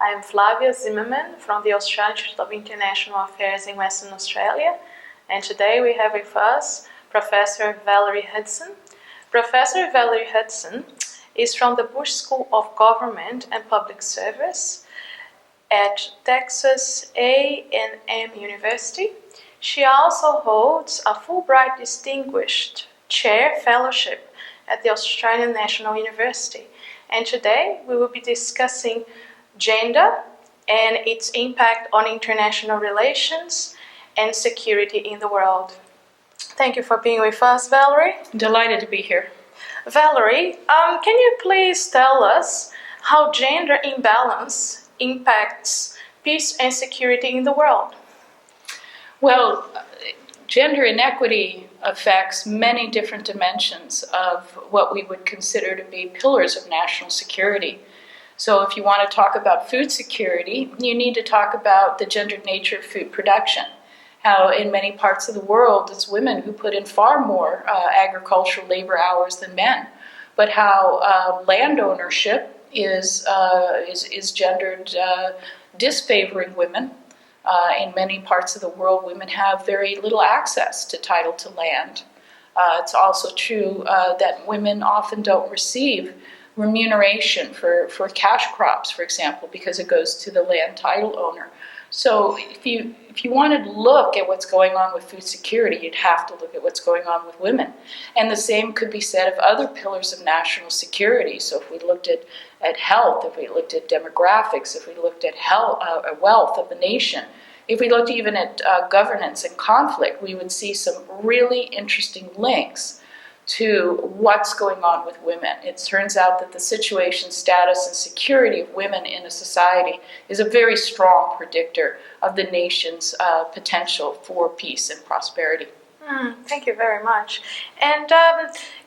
I am Flavia Zimmermann from the Australian Institute of International Affairs in Western Australia, and today we have with us Professor Valerie Hudson. Professor Valerie Hudson is from the Bush School of Government and Public Service at Texas A&M University. She also holds a Fulbright Distinguished Chair Fellowship at the Australian National University. And today we will be discussing gender and its impact on international relations and security in the world. Thank you for being with us, Valerie. Delighted to be here. Valerie, can you please tell us how gender imbalance impacts peace and security in the world? Well, gender inequity affects many different dimensions of what we would consider to be pillars of national security. So if you want to talk about food security, you need to talk about the gendered nature of food production. How in many parts of the world it's women who put in far more agricultural labor hours than men, but how land ownership is gendered disfavoring women. In many parts of the world, women have very little access to title to land. It's also true that women often don't receive remuneration for cash crops, for example, because it goes to the land title owner. So if you wanted to look at what's going on with food security, you'd have to look at what's going on with women. And the same could be said of other pillars of national security. So if we looked at health, if we looked at demographics, if we looked at wealth of the nation, if we looked even at governance and conflict, we would see some really interesting links to what's going on with women. It turns out that the situation, status, and security of women in a society is a very strong predictor of the nation's potential for peace and prosperity. Thank you very much. And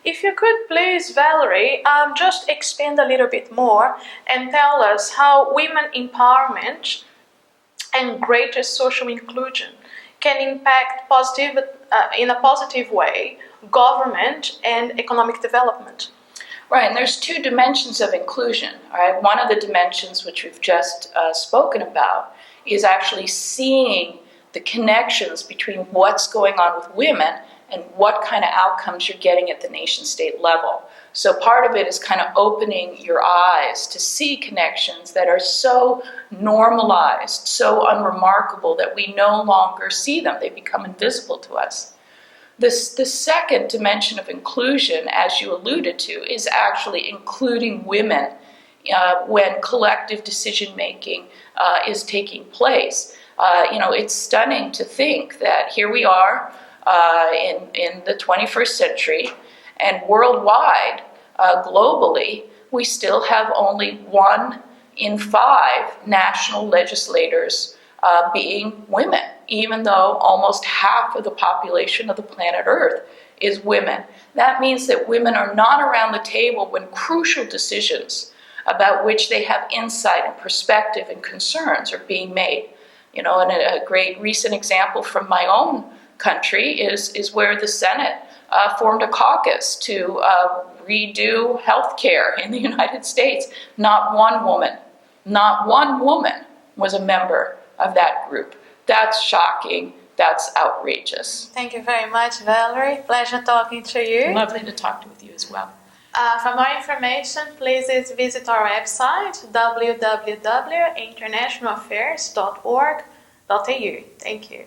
if you could please, Valerie, just expand a little bit more and tell us how women empowerment and greater social inclusion can impact in a positive way government and economic development. Right, and there's two dimensions of inclusion. All right, one of the dimensions which we've just spoken about is actually seeing the connections between what's going on with women and what kind of outcomes you're getting at the nation-state level. So part of it is kind of opening your eyes to see connections that are so normalized, so unremarkable that we no longer see them. They become invisible to us. The second dimension of inclusion, as you alluded to, is actually including women when collective decision-making is taking place. It's stunning to think that here we are in the 21st century, and worldwide, globally, we still have only 1 in 5 national legislators being women, even though almost half of the population of the planet Earth is women. That means that women are not around the table when crucial decisions about which they have insight and perspective and concerns are being made. And a great recent example from my own country is where the Senate formed a caucus to redo health care in the United States. Not one woman was a member of that group. That's shocking. That's outrageous. Thank you very much, Valerie. Pleasure talking to you. Lovely to talk with you as well. For more information, please visit our website, www.internationalaffairs.org.au. Thank you.